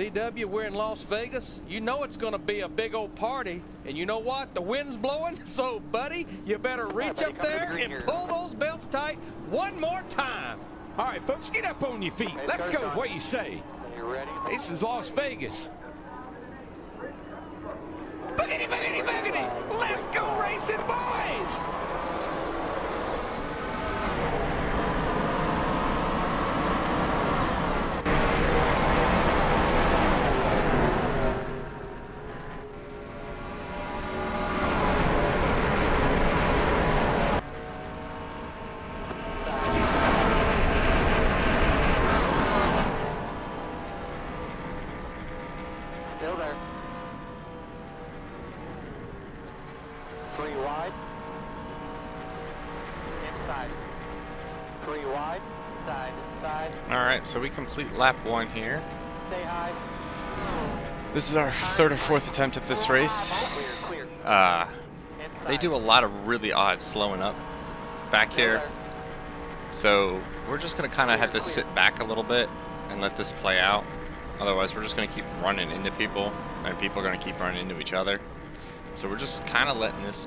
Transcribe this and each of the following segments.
DW, we're in Las Vegas. You know it's going to be a big old party. And you know what? The wind's blowing. So, buddy, you better reach up there and pull those belts tight one more time. All right, folks, get up on your feet. Let's go. What you say? You ready? This is Las Vegas. Boogity, boogity, boogity. Let's go racing, boys. Still there. 3 wide. Inside. 3 wide. Side. Side. Alright, so we complete lap 1 here. Stay high. This is our 3rd or 4th attempt at this race. Clear. They do a lot of really odd slowing up back here. So we're just going to kind of have to sit back a little bit and let this play out. Otherwise, we're just going to keep running into people, and people are going to keep running into each other. So we're just kind of letting this,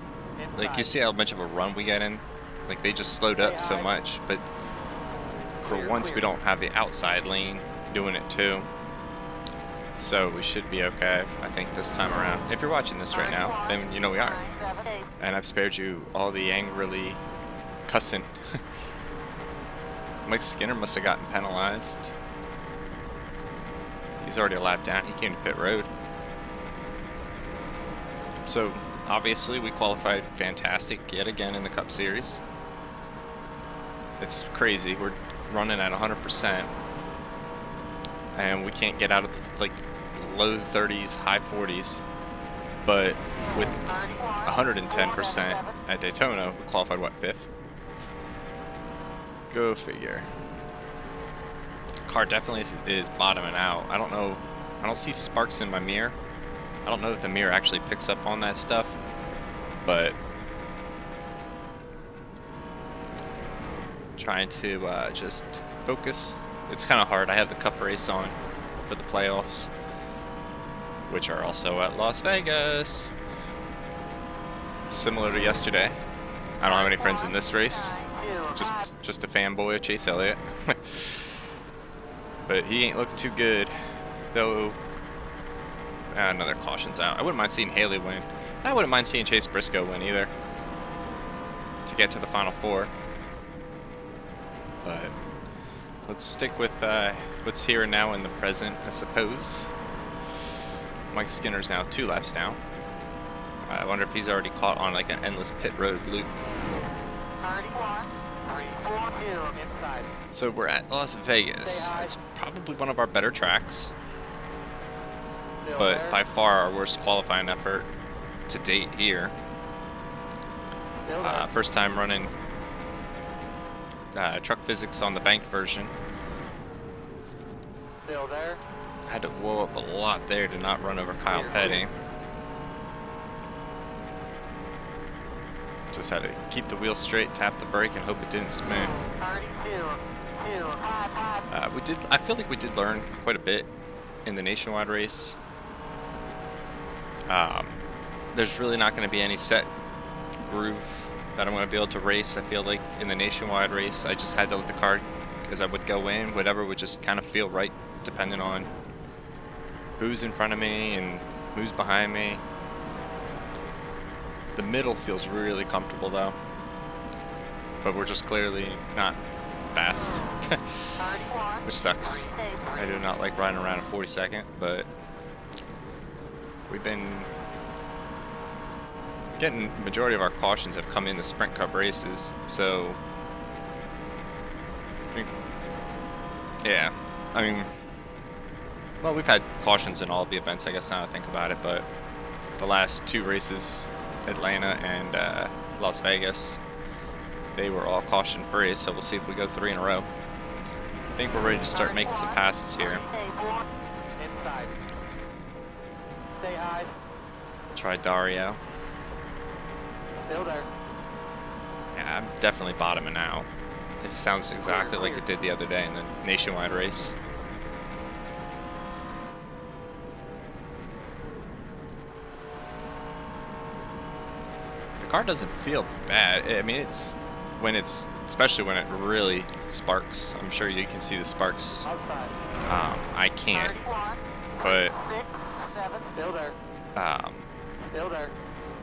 like you see how much of a run we get in? Like they just slowed up so much, but for once we don't have the outside lane doing it too. So we should be okay, I think, this time around. If you're watching this right now, then you know we are. And I've spared you all the angrily cussing. Mike Skinner must have gotten penalized. He's already a lap down. He came to pit road. So obviously we qualified fantastic yet again in the Cup Series. It's crazy. We're running at 100%, and we can't get out of like low 30s, high 40s. But with 110% at Daytona, we qualified what, 5th? Go figure. Car definitely is bottoming out. I don't know. I don't see sparks in my mirror. I don't know if the mirror actually picks up on that stuff, but trying to just focus. It's kind of hard. I have the Cup race on for the playoffs, which are also at Las Vegas. Similar to yesterday. I don't have any friends in this race. Just a fanboy of Chase Elliott. But he ain't looking too good, though. Another caution's out. I wouldn't mind seeing Haley win. I wouldn't mind seeing Chase Briscoe win either, to get to the Final 4. But let's stick with what's here and now in the present, I suppose. Mike Skinner's now 2 laps down. I wonder if he's already caught on like an endless pit road loop. 31, 342 inside. So we're at Las Vegas. It's probably one of our better tracks, but by far our worst qualifying effort to date here. First time running truck physics on the banked version. Still there. Had to whoa up a lot there to not run over Kyle Petty. Just had to keep the wheel straight, tap the brake, and hope it didn't spin. 32, I feel like we did learn quite a bit in the nationwide race. There's really not going to be any set groove that I'm going to be able to race. I feel like in the nationwide race, I just had to let the car, as I would go in, whatever would just kind of feel right, depending on who's in front of me and who's behind me. The middle feels really comfortable though, but we're just clearly not fast, which sucks. I do not like riding around a 42nd, but we've been getting, majority of our cautions have come in the Sprint Cup races, so I think, yeah, I mean, well, we've had cautions in all of the events, I guess, now that I think about it, but the last 2 races, Atlanta and Las Vegas, they were all caution free, so we'll see if we go 3 in a row. I think we're ready to start making some passes here. inside. Stay high. Try Dario. Still there. Yeah, I'm definitely bottoming out. It sounds exactly like it did the other day in the nationwide race. car doesn't feel bad. I mean, it's when it's, especially when it really sparks. I'm sure you can see the sparks. Outside. I can't, 31, but 6, 7. Still there. Still there.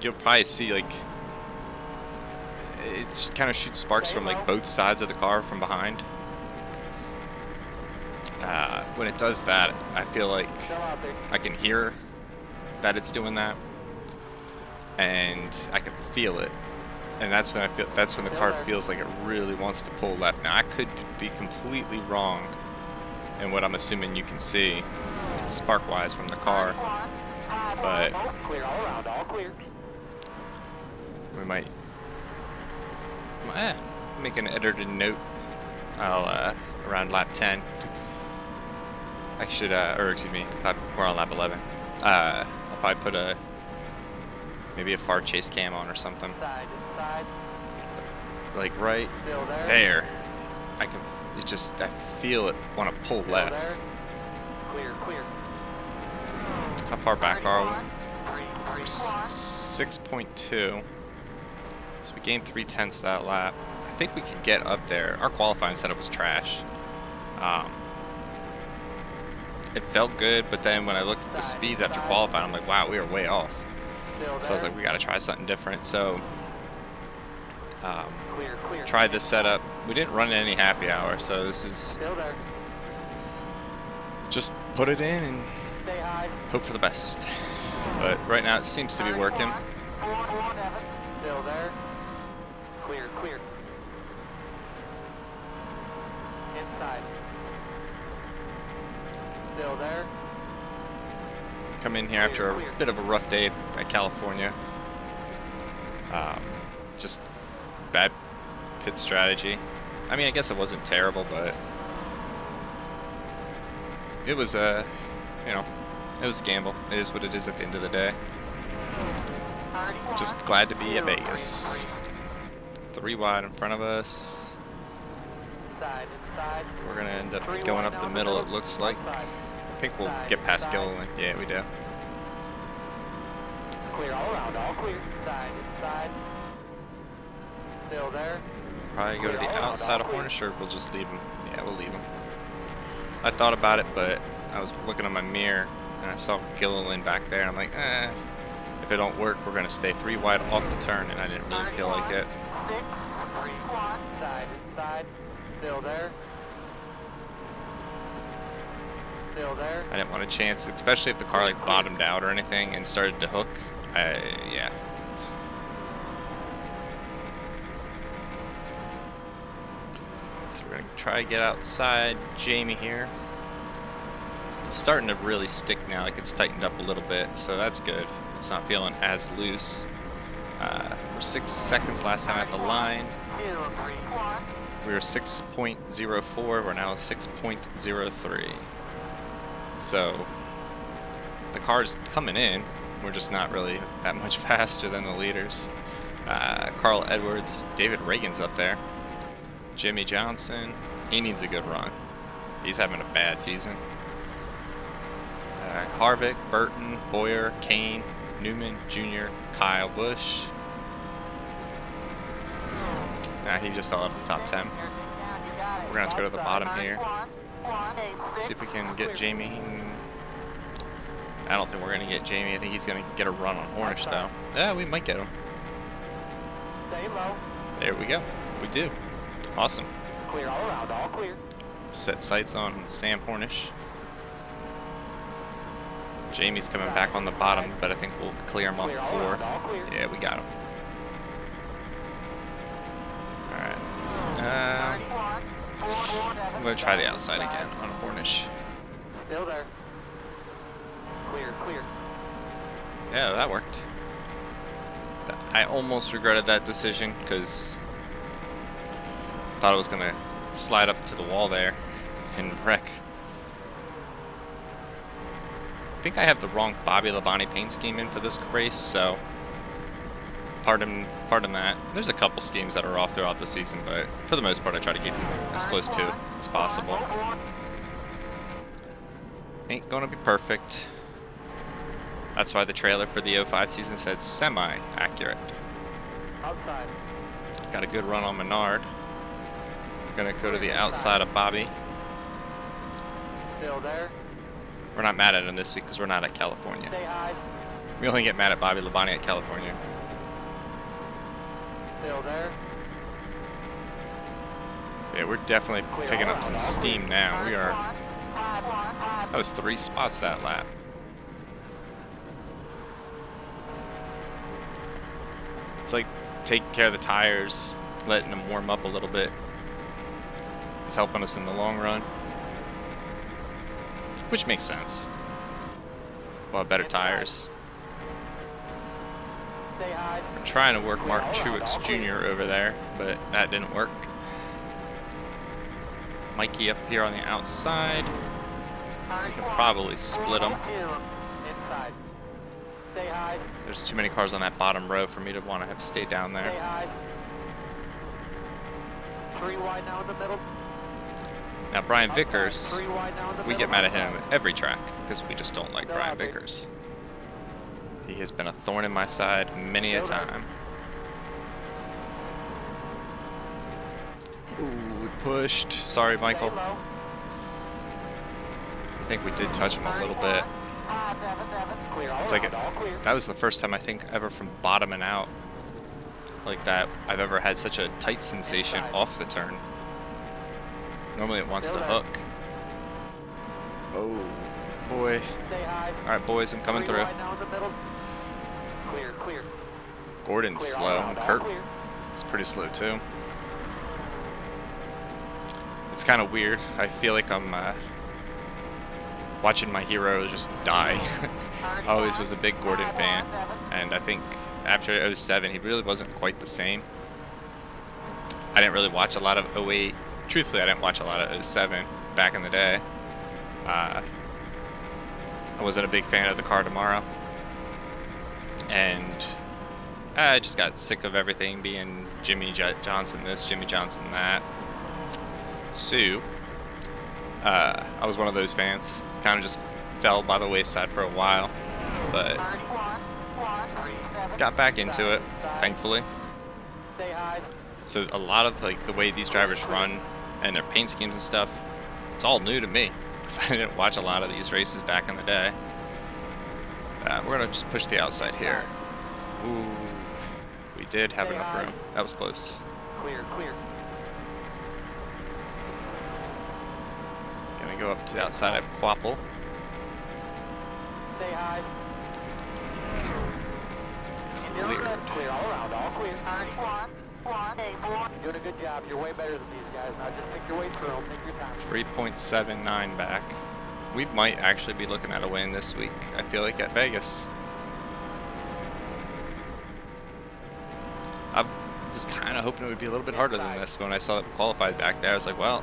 you'll probably see like it kind of shoots sparks from like both sides of the car from behind. When it does that, I feel like Still out there. I can hear that it's doing that, and I can feel it, and that's when the car feels like it really wants to pull left. Now I could be completely wrong in what I'm assuming you can see spark-wise from the car, but Clear all around, all clear. we might make an edited note. I'll around lap 10. I should, or excuse me, we're on lap 11. I'll probably put maybe a far chase cam on or something. Inside. Like right Still there. there. I feel it want to pull Still left. there. Clear. How far back are we? 3, 6.2. So we gained 3/10 that lap. I think we could get up there. Our qualifying setup was trash. It felt good, but then when I looked at the speeds after qualifying, I'm like, wow, we are way off. So I was like, we got to try something different. So Clear. tried this setup. We didn't run any happy hour, so this is Still there. just put it in and Stay high. hope for the best. But right now it seems to be working. 447. Still there. Clear. Inside. Still there. Come in here after a bit of a rough day at California. Just bad pit strategy. I mean, I guess it wasn't terrible, but it was it was a gamble. It is what it is at the end of the day. Just glad to be at Vegas. 3 wide in front of us. Inside. We're gonna end up going up the middle, it looks like. I think we'll get past Gilliland. Yeah, we do. Clear all around, all clear. Inside. Still there. Probably go to the outside of Hornish, or we'll just leave him. Yeah, we'll leave him. I thought about it, but I was looking at my mirror and I saw Gilliland back there, and I'm like, if it don't work, we're gonna stay 3 wide off the turn, and I didn't really feel like it. 6, 3, 1. Inside. Still there. I didn't want a chance, especially if the car like bottomed out or anything and started to hook. Yeah. So we're gonna try to get outside Jamie here. It's starting to really stick now, like it's tightened up a little bit, so that's good. It's not feeling as loose. We're 6 seconds last time at the line. We were 6.04, we're now 6.03. So the car's coming in, we're just not really that much faster than the leaders. Carl Edwards, David Reagan's up there. Jimmy Johnson, he needs a good run. He's having a bad season. Harvick, Burton, Boyer, Kane, Newman, Jr., Kyle Busch. He just fell out of the top 10. We're gonna have to go to the bottom here. See if we can get Jamie. I don't think we're gonna get Jamie. I think he's gonna get a run on Hornish though. Yeah, we might get him. Stay low. There we go. We do. Awesome. Clear all around, all clear. Set sights on Sam Hornish. Jamie's coming back on the bottom, but I think we'll clear him off before. Yeah, we got him. Alright. I'm going to try the outside again on Hornish. Still there. Clear. Yeah, that worked. I almost regretted that decision because I thought I was going to slide up to the wall there and wreck. I think I have the wrong Bobby Labonte paint scheme in for this race, so pardon that. There's a couple schemes that are off throughout the season, but for the most part I try to get as close to as possible. Ain't gonna be perfect. That's why the trailer for the 05 season says semi-accurate. Outside. Got a good run on Menard. Gonna go to the outside of Bobby. Still there. We're not mad at him this week because we're not at California. Stay high. We only get mad at Bobby Labonte at California. Still there. Yeah, we're definitely picking up some steam now. We are. That was 3 spots that lap. It's like taking care of the tires, letting them warm up a little bit. It's helping us in the long run, which makes sense. We'll have better tires. I'm trying to work Mark Truex Jr. over there, but that didn't work. Mikey up here on the outside. We can probably split them. There's too many cars on that bottom row for me to want to have stayed down there. 3 wide now in the middle. Now Brian Vickers, we get mad at him at every track because we just don't like Brian Vickers. He has been a thorn in my side many a time. Ooh, we pushed. Sorry, Michael. I think we did touch him a little bit. It's like that was the first time I think ever from bottoming out like that I've ever had such a tight sensation off the turn. Normally it wants to hook. Oh boy. Alright boys, I'm coming through. Gordon's slow, and Kurt is pretty slow too. It's kind of weird. I feel like I'm watching my hero just die. I always was a big Gordon fan, and I think after 07 he really wasn't quite the same. I didn't really watch a lot of 08. Truthfully, I didn't watch a lot of 07 back in the day. I wasn't a big fan of the car tomorrow, and I just got sick of everything being Jimmy Johnson this, Jimmy Johnson that. So I was one of those fans. Kind of just fell by the wayside for a while, but got back into it, thankfully. So a lot of like the way these drivers run and their paint schemes and stuff, it's all new to me because I didn't watch a lot of these races back in the day. We're gonna just push the outside here. Ooh, we did have enough room. That was close. Clear. Gonna go up to the outside of Quapple. Stay high. Clear all around, all clear. You're doing a good job. You're way better than these guys. Now just make your way through. Take your time. 3.79 back. We might actually be looking at a win this week, I feel like, at Vegas. I was kind of hoping it would be a little bit harder than this, but when I saw that we qualified back there, I was like, well,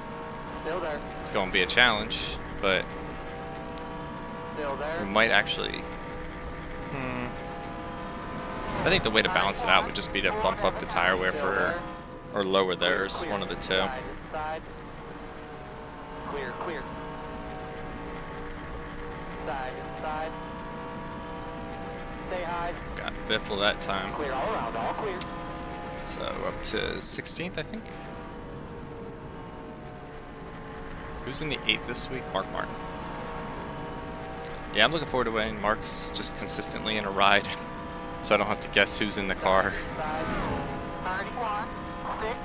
still there. It's going to be a challenge, but still there. We might actually... I think the way to balance it out would just be to bump up the tire wear for, or lower theirs, one of the two. Clear. Inside. Stay high. Got Biffle that time. Clear all around, all clear. So up to 16th, I think. Who's in the 8th this week? Mark Martin. Yeah, I'm looking forward to when Mark's just consistently in a ride, so I don't have to guess who's in the car. 31, 6.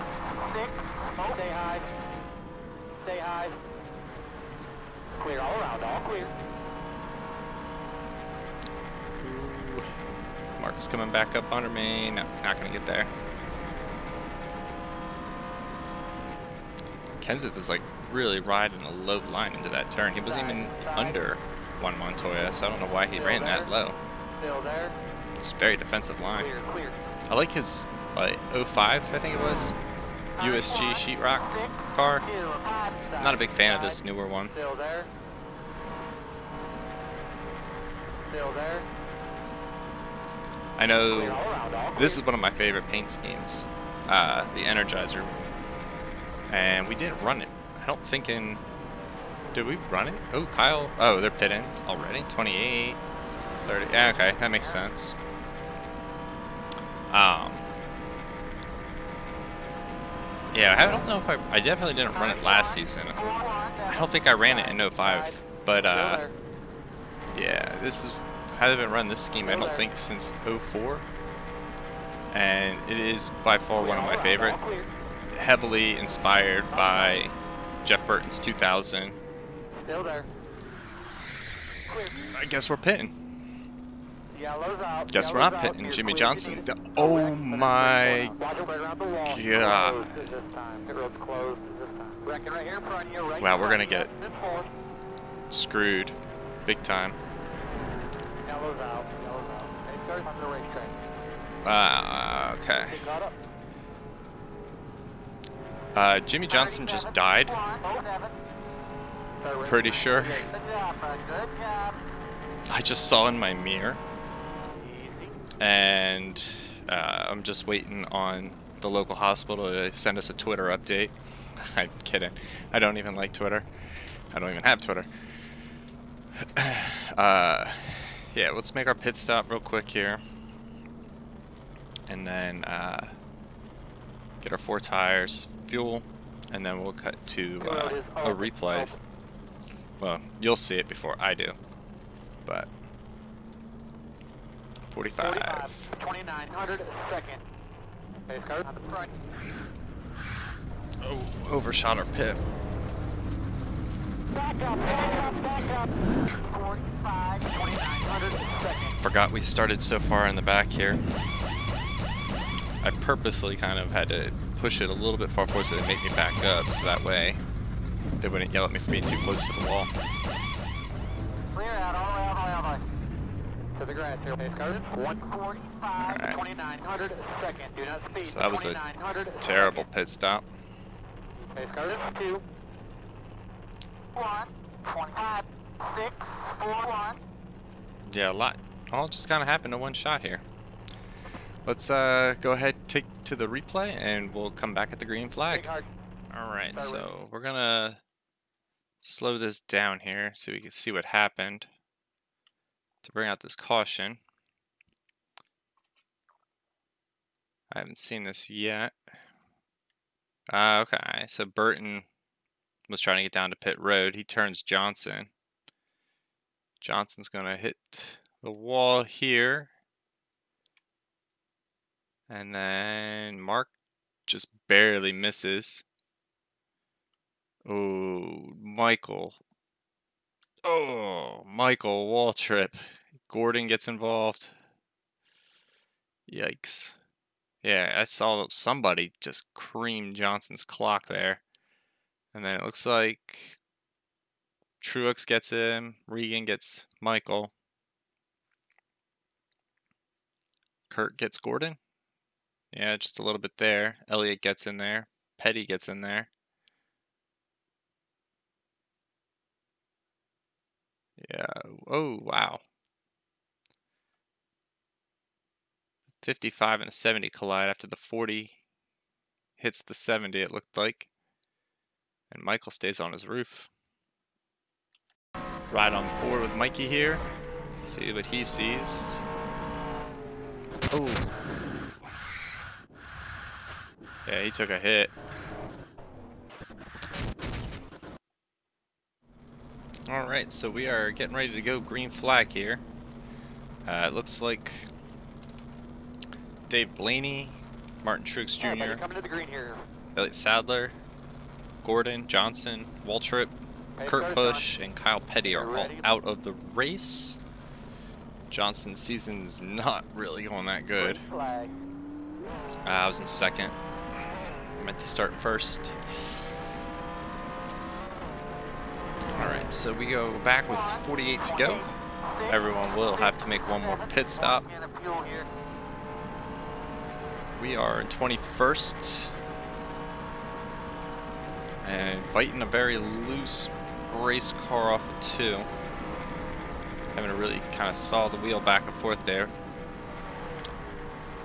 Stay high. Clear all around, all clear. Ooh. Mark's coming back up under me. No, not gonna get there. Kenseth is like really riding a low line into that turn. He wasn't even under one Montoya, so I don't know why he ran that low. Still there. It's a very defensive line. Clear. I like his 05, I think it was, USG sheetrock car. I'm not a big fan of this newer one. Still there. I know this is one of my favorite paint schemes, the Energizer, and we didn't run it. I don't think in... Did we run it? Oh, Kyle. Oh, they're pitting already. 28, 30. Yeah, okay, that makes sense. Yeah, I don't know if I definitely didn't run it last season. I don't think I ran it in 05, but yeah, I haven't run this scheme I don't think since 04, and it is by far one of my favorite. Heavily inspired by Jeff Burton's 2000. Still there. I guess we're pitting. Yellow's out. Guess we're not pitting. Jimmy Johnson. Oh my god. Wow, we're gonna get screwed big time. Yellow's out. Yellow's out. They started on the racetrack. Okay. They caught up. Jimmy Johnson just died. Pretty sure. Good job, bud. Good job. I just saw in my mirror, Easy. and I'm just waiting on the local hospital to send us a Twitter update. I'm kidding. I don't even like Twitter. I don't even have Twitter. Yeah, let's make our pit stop real quick here, and then get our 4 tires, fuel, and then we'll cut to a replay. Well, you'll see it before I do, but 45. 2900 second. Pace car on the front. Oh, overshot our pit. Back up, back up, back up. 45, 2900 second. Forgot we started so far in the back here. I purposely kind of had to push it a little bit far forward so they make me back up, so that way they wouldn't yell at me for being too close to the wall. Clear out, all the way, all the way, all the way. To the grass here, pace car. 145, Alright. 2900 second. Do not speed. So that was a 2900 terrible second. pit stop. Pace car is 2. 1, 25, 6, 4, 1. Yeah, a lot. All just kind of happened in one shot here. Let's go ahead, take to the replay, and we'll come back at the green flag. Alright, so we're gonna slow this down here so we can see what happened to bring out this caution. I haven't seen this yet. Okay, so Burton was trying to get down to pit road. He turns Johnson. Johnson's gonna hit the wall here. And then Mark just barely misses. Oh, Michael. Oh, Michael, wall trip. Gordon gets involved. Yikes. Yeah, I saw somebody just cream Johnson's clock there. And then it looks like Truex gets him. Regan gets Michael. Kurt gets Gordon. Yeah, just a little bit there. Elliott gets in there. Petty gets in there. Yeah. Oh, wow. 55 and a 70 collide after the 40 hits the 70, it looked like. And Michael stays on his roof. Right on board with Mikey here. See what he sees. Oh. Yeah, he took a hit. Alright, so we are getting ready to go green flag here. It looks like Dave Blaney, Martin Truex Jr., coming to the green here. Elliott Sadler, Gordon, Johnson, Waltrip, Kurt Busch, and Kyle Petty are all out of the race. Johnson's season's not really going that good. I was in second. I meant to start first. Alright, so we go back with 48 to go. Everyone will have to make one more pit stop. We are in 21st. And fighting a very loose race car off of 2. Having to really kind of saw the wheel back and forth there.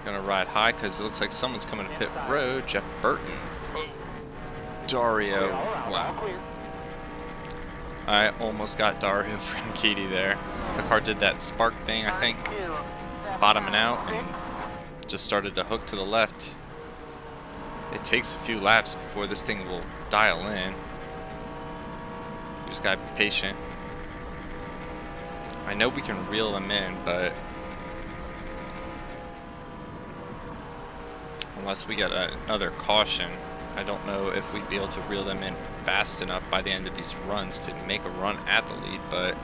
Gonna ride high because it looks like someone's coming to pit road. Jeff Burton. Dario. Wow. I almost got Dario Franchitti there. The car did that spark thing, I think. Bottoming out and just started to hook to the left. it takes a few laps before this thing will dial in. You just gotta be patient. I know we can reel them in, but unless we get another caution, I don't know if we'd be able to reel them in fast enough by the end of these runs to make a run at the lead, but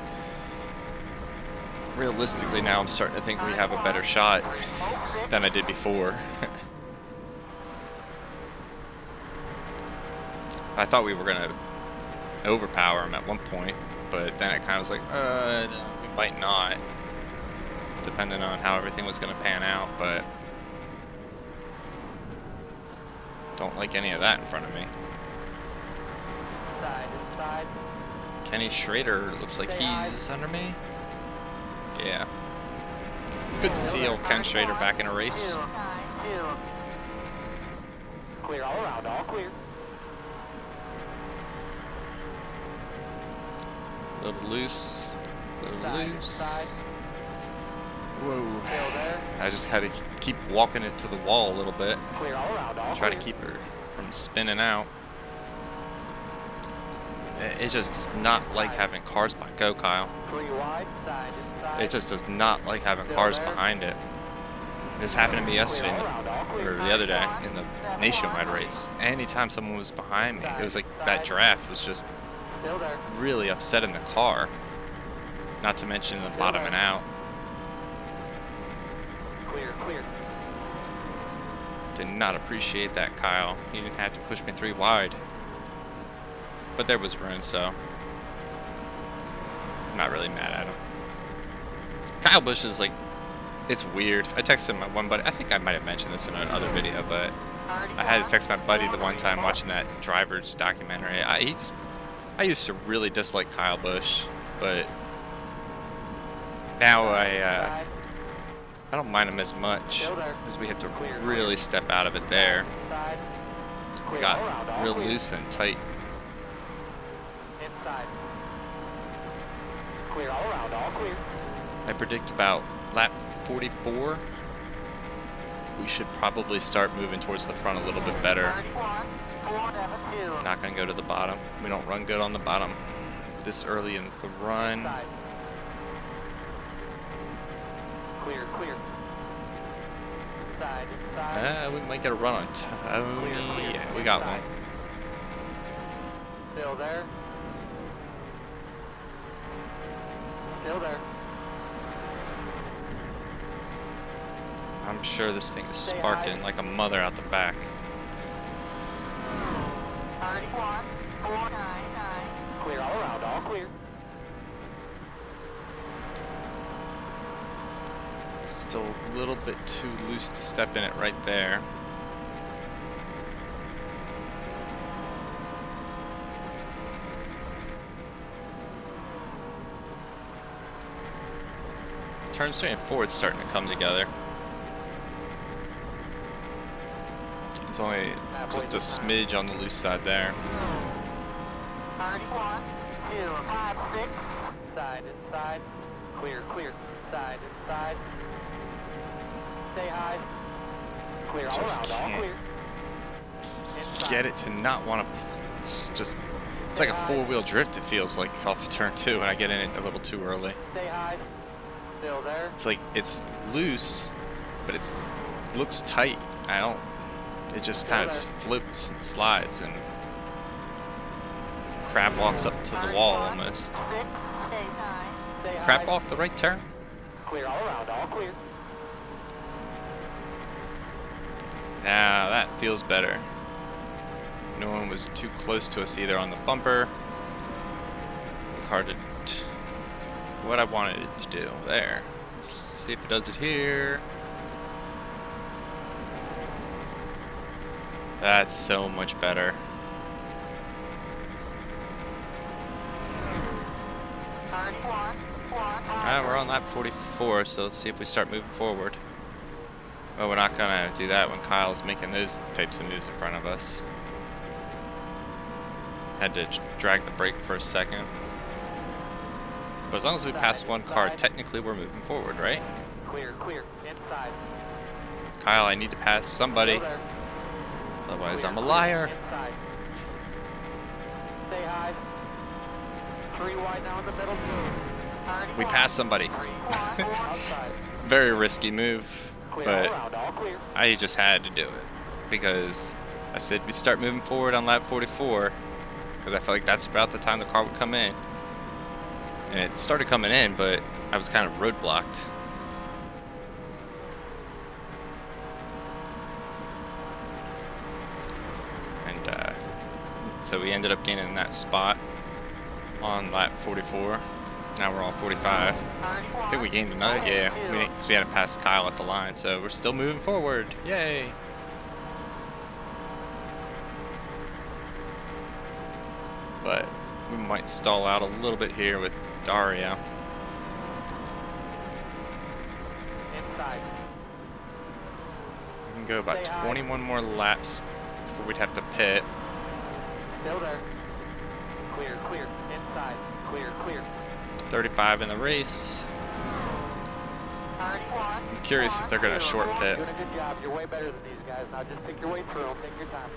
realistically now I'm starting to think we have a better shot than I did before. I thought we were going to overpower them at one point, but then it kind of was like, no, we might not, depending on how everything was going to pan out, but don't like any of that in front of me. Inside. Kenny Schrader looks like he's under me. Yeah. It's good to see old Ken Schrader back in a race. Clear all around, all clear. A little loose. A little loose. Whoa. I just had to keep walking it to the wall a little bit. Clear all around, all Try to clear. keep her from spinning out. It just does not like having cars behind. Go, Kyle. Wide, side, inside. It just does not like having cars behind it. This happened to me yesterday, or the other day, in the nationwide race. Anytime someone was behind me, it was like that draft was just really upsetting the car. Not to mention the bottoming out. Clear. Did not appreciate that, Kyle. You didn't have to push me 3 wide. But there was room, so I'm not really mad at him. Kyle Busch is like, it's weird. I texted my one buddy. I think I might have mentioned this in another video, but I had to text my buddy the one time watching that driver's documentary. I used to really dislike Kyle Busch, but now I don't mind him as much because we have to really step out of it there. We got real loose and tight. Inside. Clear all around, all clear. I predict about lap 44, we should probably start moving towards the front a little bit better. Not going to go to the bottom. We don't run good on the bottom this early in the run. Clear. Inside. We might get a run on Tony. Yeah, we got one. Still there. I'm sure this thing is sparking like a mother out the back. 31,499. Clear all around, all clear. It's still a little bit too loose to step in it right there. Turns 3 and 4, it's starting to come together. It's only just a smidge on the loose side there. 31,256. Side inside. Clear. Side inside. Stay high. Clear all Just around, all can't clear. Inside. get it to not want to just. It's like a 4-wheel drift. It feels like off of turn 2, and I get in it a little too early. Stay high. Still there. It's like it's loose, but it looks tight. It just kind of floats and slides and crab walks up to the wall almost. Crab walk the right turn? Clear all around, all clear. Now that feels better. No one was too close to us either on the bumper. The car did what I wanted it to do. There. Let's see if it does it here. That's so much better. Alright, we're on lap 44, so let's see if we start moving forward. Well, we're not gonna do that when Kyle's making those types of moves in front of us. Had to drag the brake for a second. But as long as we pass one car, technically we're moving forward, right? Clear. Inside. Kyle, I need to pass somebody. Otherwise, I'm a liar. Inside. Stay high. 3 wide now in the middle. We passed somebody. Very risky move, but I just had to do it because I said we'd start moving forward on lap 44 because I felt like that's about the time the car would come in. And it started coming in, but I was kind of roadblocked. And so we ended up gaining that spot on lap 44. Now we're on 45. I think we gained another. Yeah, because we hadn't passed Kyle at the line, so we're still moving forward. Yay! But we might stall out a little bit here with Dario. Inside. We can go about 21 more laps before we'd have to pit. Still there. Clear, clear. Inside. Clear, clear. 35 in the race. I'm curious if they're going to short pit. You're doing a good job. You're way better than these guys. Now just pick your way through. Take your time.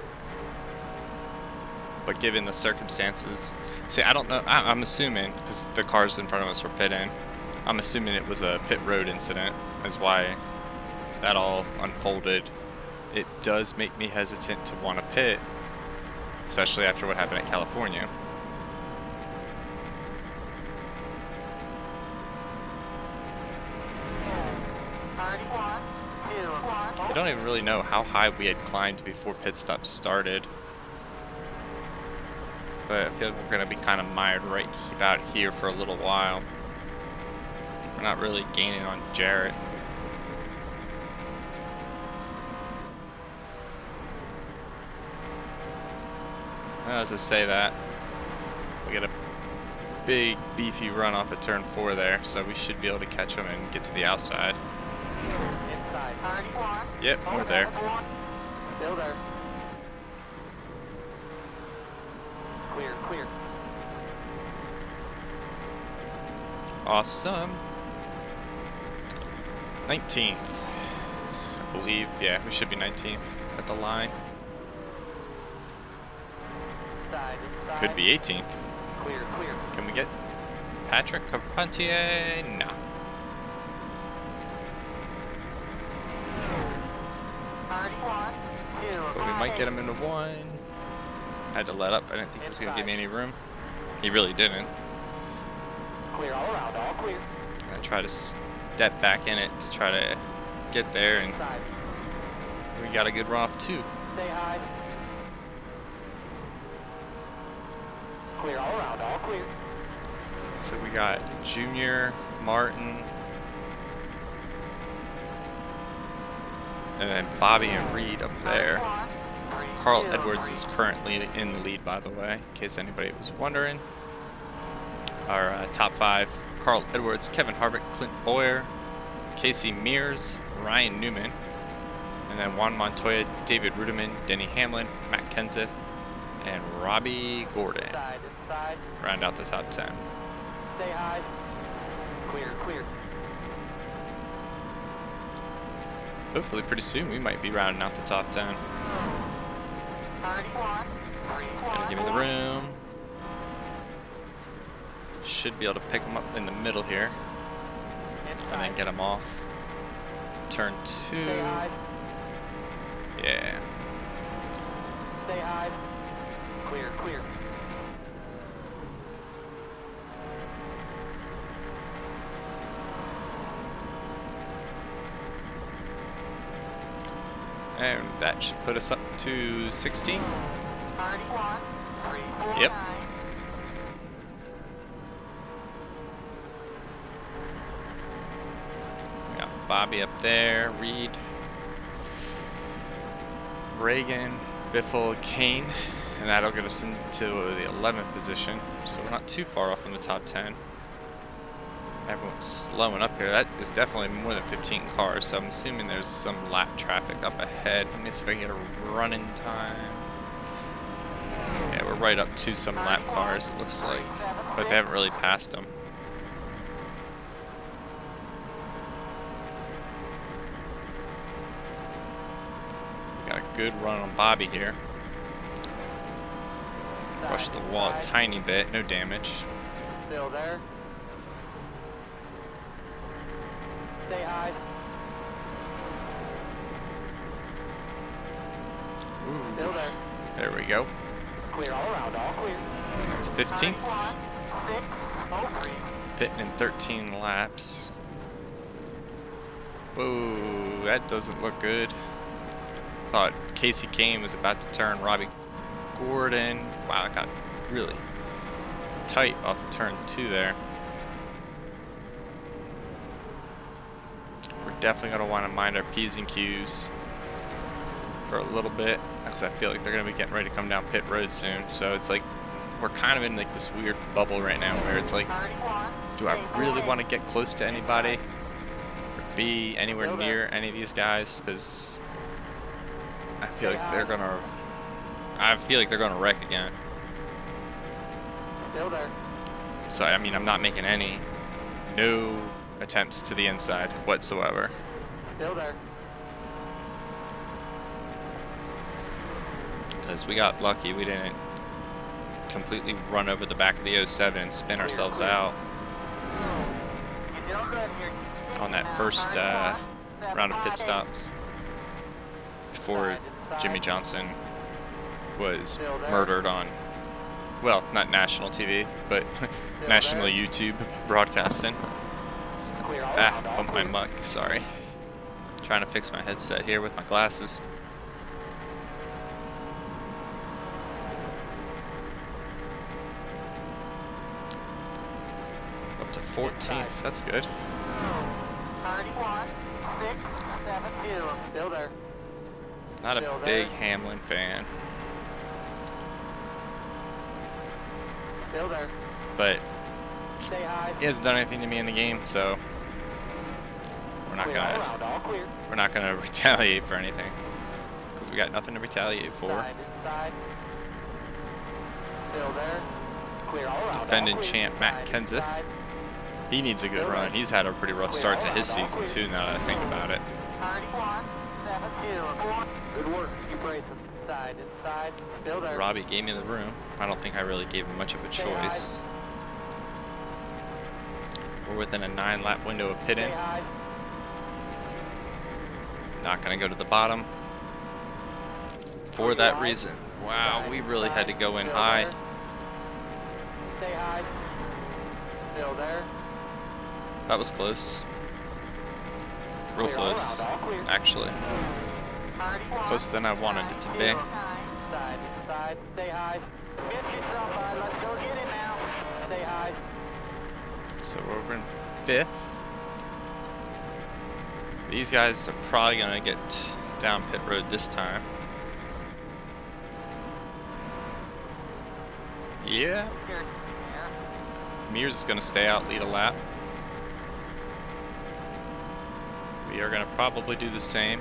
But given the circumstances, see, I don't know. I'm assuming, because the cars in front of us were pitting, I'm assuming it was a pit road incident, is why that all unfolded. It does make me hesitant to want to pit, especially after what happened at California. I don't even really know how high we had climbed before pit stop started. But I feel like we're going to be kind of mired right about here for a little while. We're not really gaining on Jarrett. As I say that, we got a big beefy run off of turn 4 there, so we should be able to catch him and get to the outside. Yep, we're there. Still there. Clear, clear. Awesome. 19th, I believe. Yeah, we should be 19th at the line. Inside, inside. Could be 18th. Clear, clear. Can we get Patrick Carpentier? No. But we might get him into 1. I had to let up. I didn't think he was going to give me any room. He really didn't. Clear all around, all clear. I tried to step back in it to try to get there, and we got a good run off too. Stay high. Clear all around, all clear. So we got Junior, Martin, and then Bobby and Reed up there. Carl Edwards is currently in the lead, by the way, in case anybody was wondering. Our top 5, Carl Edwards, Kevin Harvick, Clint Boyer, Casey Mears, Ryan Newman, and then Juan Montoya, David Rudiman, Denny Hamlin, Matt Kenseth, and Robbie Gordon. Inside. Round out the top 10. Stay high. Clear, clear. Hopefully pretty soon we might be rounding out the top 10. Gonna give me the room. Should be able to pick them up in the middle here. And then get them off. Turn 2. Yeah. Stay high. Clear, clear. And that should put us up to 16. 31, 349. Yep. We got Bobby up there, Reed, Reagan, Biffle, Kane, and that'll get us into the 11th position. So we're not too far off from the top 10. Everyone's slowing up here. That is definitely more than 15 cars, so I'm assuming there's some lap traffic up ahead. Let me see if I can get a running time. Yeah, we're right up to some lap cars, it looks like, but they haven't really passed them. We got a good run on Bobby here. Brushed the wall a tiny bit, no damage. Still there. Stay high. Ooh. Still there. There we go. Clear all around, all clear. That's 15th. 603. Pitting in 13 laps. Whoa, that doesn't look good. Thought Casey Kane was about to turn Robbie Gordon. Wow, it got really tight off of turn 2 there. We're definitely going to want to mind our P's and Q's for a little bit, because I feel like they're going to be getting ready to come down pit road soon. So it's like we're kind of in like this weird bubble right now where it's like, do I really want to get close to anybody or be anywhere near any of these guys? Because I feel like they're gonna wreck again. Still there. So I mean, I'm not making no attempts to the inside whatsoever. Still there. Because we got lucky, we didn't completely run over the back of the 07 and spin ourselves out on that first round of pit stops before Jimmy Johnson was murdered on, well, not national TV, but national YouTube broadcasting. Bumped my mic, sorry. Trying to fix my headset here with my glasses. Up to 14th, that's good. 31, 672. Still there. Not a big Hamlin fan. Still there. But Stay high. he hasn't done anything to me in the game, so we're not gonna retaliate for anything, because we got nothing to retaliate for. Inside. Still there. Clear all around. Defending champ Matt Kenseth. He needs a good run. He's had a pretty rough start to his season too, now that I think about it. 31, 72. Good work. Keep racing. Inside. Still there. Robbie gave me the room. I don't think I really gave him much of a choice. We're within a 9-lap window of pit in. Not gonna go to the bottom for that reason. Wow, we really had to go in high. Stay high. Still there. That was close. Real close, actually. Closer than I wanted it to be. Inside. Stay high. Get yourself high. Let's go get it now. Stay high. So we're in 5th. These guys are probably gonna get down pit road this time. Yeah. Mears is gonna stay out, lead a lap. We are gonna probably do the same.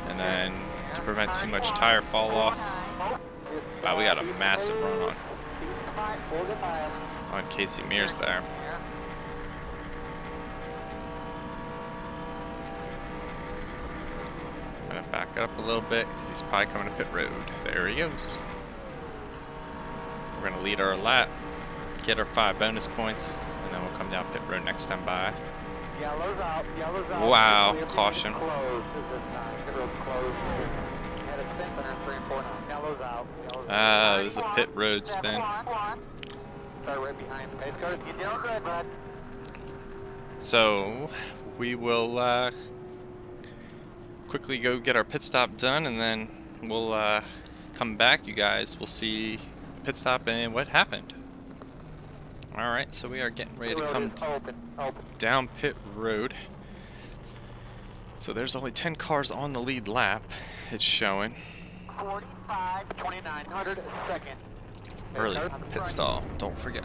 And then to prevent too much tire fall off. Wow, we got a massive run on Casey Mears there. I'm gonna back it up a little bit because he's probably coming to pit road. There he goes. We're gonna lead our lap, get our 5 bonus points, and then we'll come down pit road next time by. Yellow's out. Wow, caution. It was a pit road spin. So we will quickly go get our pit stop done, and then we'll come back, you guys. We'll see pit stop and what happened. Alright, so we are getting ready to come down pit road. So there's only 10 cars on the lead lap, it's showing. 45, 2900 second. Early pit stall, don't forget.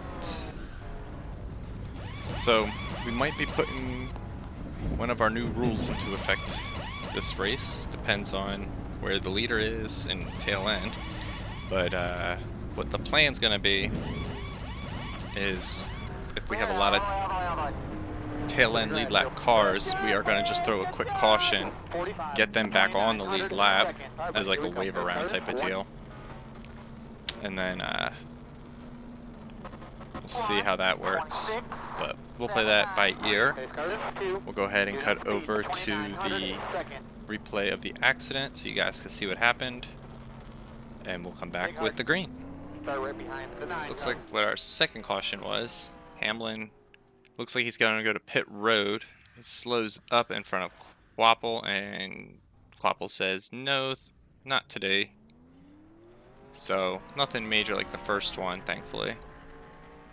So we might be putting one of our new rules into effect this race. Depends on where the leader is and tail end. But what the plan's gonna be is, if we have a lot of tail end lead lap cars, we are going to just throw a quick caution, get them back on the lead lap as like a wave around type of deal. And then we'll see how that works. But we'll play that by ear. We'll go ahead and cut over to the replay of the accident so you guys can see what happened. And we'll come back with the green. This looks like what our second caution was. Hamlin looks like he's going to go to pit road. He slows up in front of Quapple, and Quapple says, no, not today. So, nothing major like the first one, thankfully.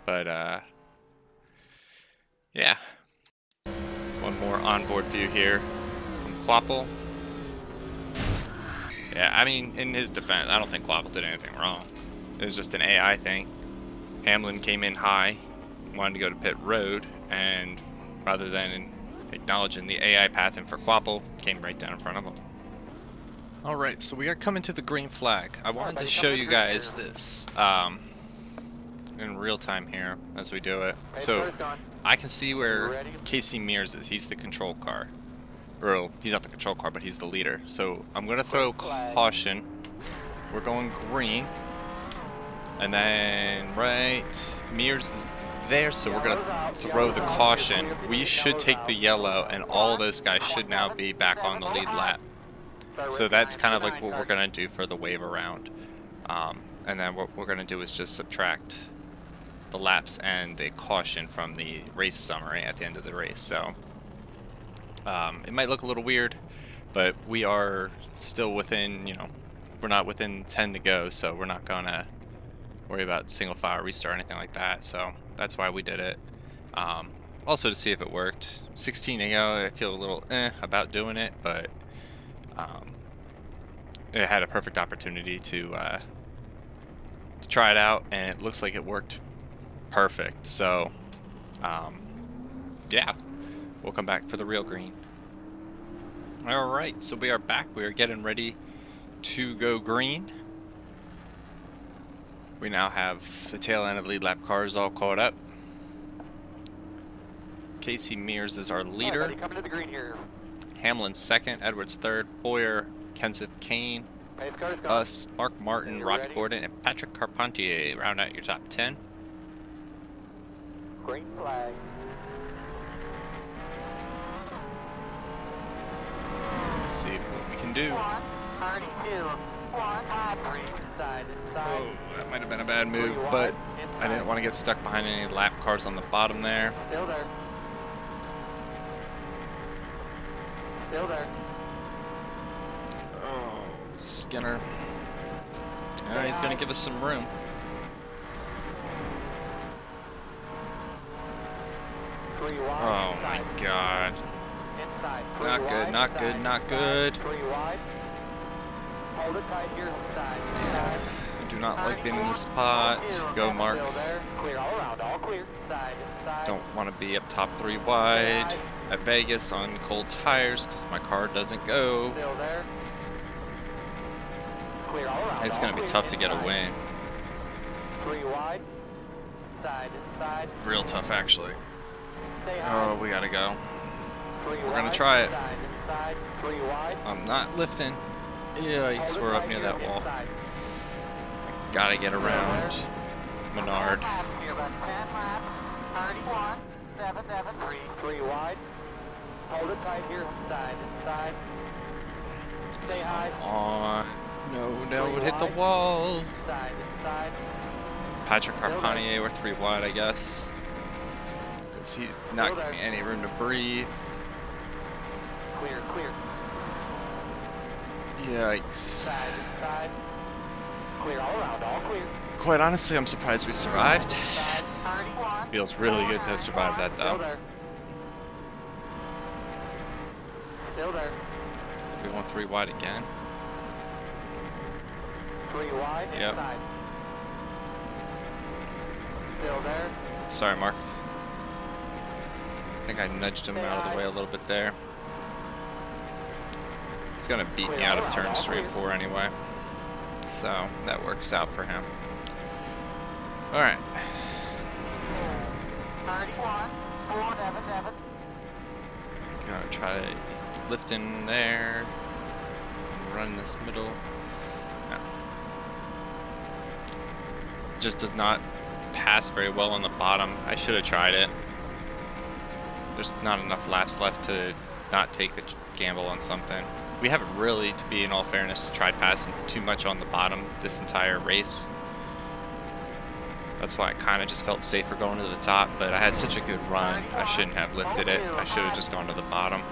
But, yeah. One more onboard view here from Quapple. Yeah, I mean, in his defense, I don't think Quapple did anything wrong. It was just an AI thing. Hamlin came in high, wanted to go to pit road, and rather than acknowledging the AI path in for Quapple, came right down in front of him. Alright, so we are coming to the green flag. I wanted to show you guys this in real time here as we do it. So I can see where Casey Mears is. He's the control car. Or he's not the control car, but he's the leader. So I'm going to throw caution. We're going green. And then, right, Mears is there, so we're going to throw the caution. We should take the yellow, and all those guys should now be back on the lead lap. So that's kind of like what we're going to do for the wave around. And then what we're going to do is just subtract the laps and the caution from the race summary at the end of the race. So it might look a little weird, but we are still within, you know, we're not within 10 to go, so we're not going to worry about single file restart or anything like that. So that's why we did it. Also to see if it worked. 16 to go, I feel a little about doing it, but it had a perfect opportunity to try it out, and it looks like it worked perfect. So yeah, we'll come back for the real green. Alright, so we are back. We are getting ready to go green. We now have the tail end of the lead lap cars all caught up. Casey Mears is our leader. Hamlin second, Edwards third, Boyer, Kenseth, Kane, us, Mark Martin, Robbie Gordon, and Patrick Carpentier round out your top 10. Green flag. Let's see what we can do. 32. Oh, that might have been a bad move, but I didn't want to get stuck behind any lap cars on the bottom there. Still there. Still there. Oh, Skinner. He's going to give us some room. Oh my god. Not good, not good, not good. Hold it tight here. I do not like being in this spot. Go, Mark. Clear all around, all clear. Side, side. Don't want to be up top 3 wide at Vegas on cold tires because my car doesn't go. Still there. Clear all around. It's going to be tough to get a win. 3 wide. Side, side. Real tough, actually. Stay high. Oh, we got to go. 3 We're going wide, to try it. Side, side. 3 wide. I'm not lifting. Yikes, we're up near that wall. Gotta get around Menard. 3 wide. Hold it tight here. Side, side. Stay high. Aw, no, it hit the wall. Side, side. Patrick Carpentier, we're 3 wide, I guess. Because he's not giving me any room to breathe. Clear, clear. Yikes. Side, side. Clear all around, all clear. Quite honestly, I'm surprised we survived. Side, 31. Feels really good to survive that, Still though. there. Still there. We went 3 wide again. 3 wide. Yep. Inside. Still there. Sorry, Mark. I think I nudged him out of the way a little bit there. He's gonna beat me out of turns 3 and 4 anyway. So that works out for him. Alright. 31. 477. Gonna try lifting there, and run this middle. No. Just does not pass very well on the bottom. I should have tried it. There's not enough laps left to not take a gamble on something. We haven't really, to be in all fairness, tried passing too much on the bottom this entire race. That's why I kind of just felt safer going to the top, but I had such a good run, I shouldn't have lifted it. I should have just gone to the bottom.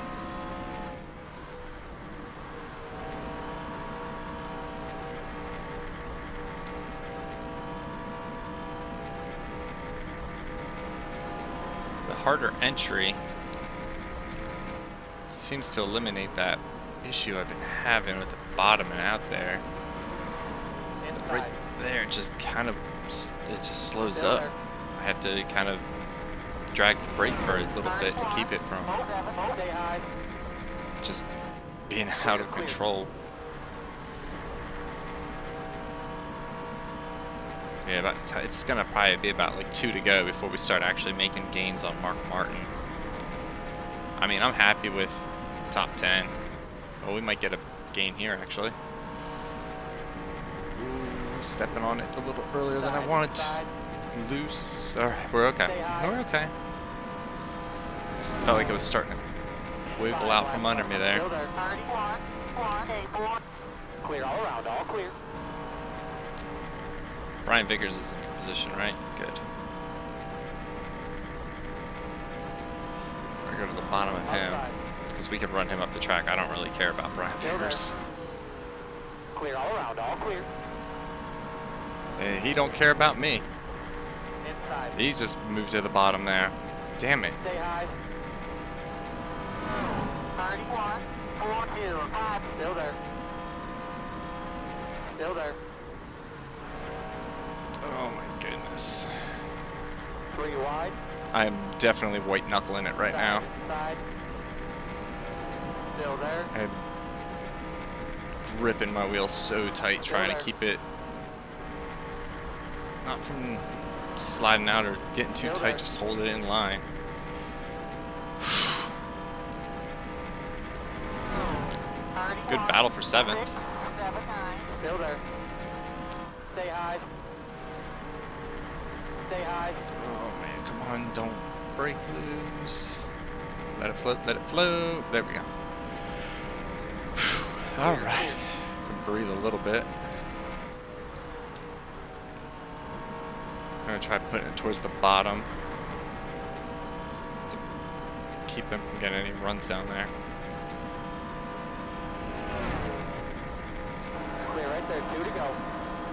The harder entry seems to eliminate that issue I've been having with the bottoming out there. But right there, it just kind of, it just slows up. I have to kind of drag the brake for a little bit to keep it from just being out of control. Yeah, it's gonna probably be about like 2 to go before we start actually making gains on Mark Martin. I mean, I'm happy with top 10. Oh, we might get a gain here actually. Ooh, stepping on it a little earlier than I wanted. Loose. Alright, we're okay. No, we're okay. It felt like it was starting to wiggle out from under me there. Clear all around, all clear. Brian Vickers is in position, right? Good. We're gonna go to the bottom of him because we can run him up the track. I don't really care about Brian Vickers. Clear all around, all clear. He don't care about me. Inside. He's just moved to the bottom there. Damn it. Stay high. 31, 42, 5. Still there. Still there. Oh my goodness. 3 wide. I am definitely white knuckling it right now. Inside. Still there. I'm gripping my wheel so tight, trying to keep it not from sliding out or getting too tight, just hold it in line. Good battle for 7th. Still there. Stay high. Stay high. Oh man, come on, don't break loose. Let it float, let it float. There we go. Alright. Can breathe a little bit. I'm gonna try putting it towards the bottom to keep him from getting any runs down there. Clear right there, 2 to go.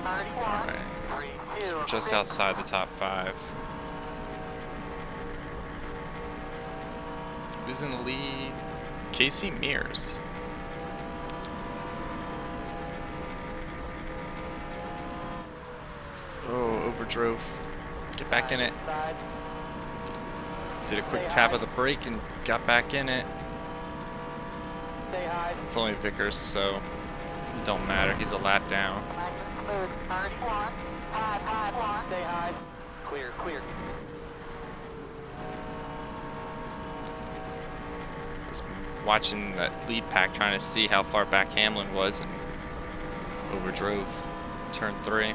31. Alright. So we're just outside the top 5. Who's in the lead? Casey Mears. Oh, overdrove. Get back in it. Did a quick tap of the brake and got back in it. It's only Vickers, so it don't matter. He's a lap down. Stay high. Clear, clear. Just watching that lead pack, trying to see how far back Hamlin was, and overdrove turn 3.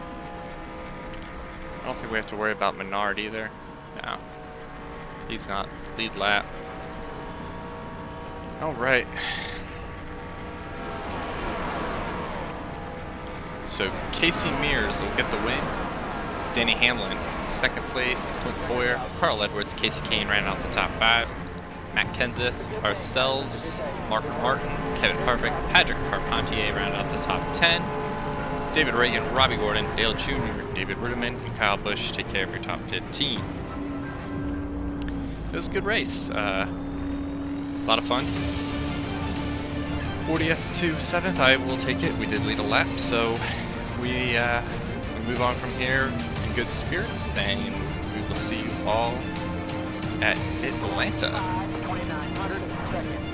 I don't think we have to worry about Menard either. No. He's not lead lap. Alright. So Casey Mears will get the win. Denny Hamlin, 2nd place. Clint Boyer, Carl Edwards, Casey Kane ran out the top 5. Matt Kenseth, ourselves, Mark Martin, Kevin Harvick, Patrick Carpentier ran out the top 10. David Reagan, Robbie Gordon, Dale Jr., David Ruderman, and Kyle Busch take care of your top 15. It was a good race. A lot of fun. 40th to 7th, I will take it. We did lead a lap, so we move on from here in good spirits, and we will see you all at Atlanta. 2900 seconds.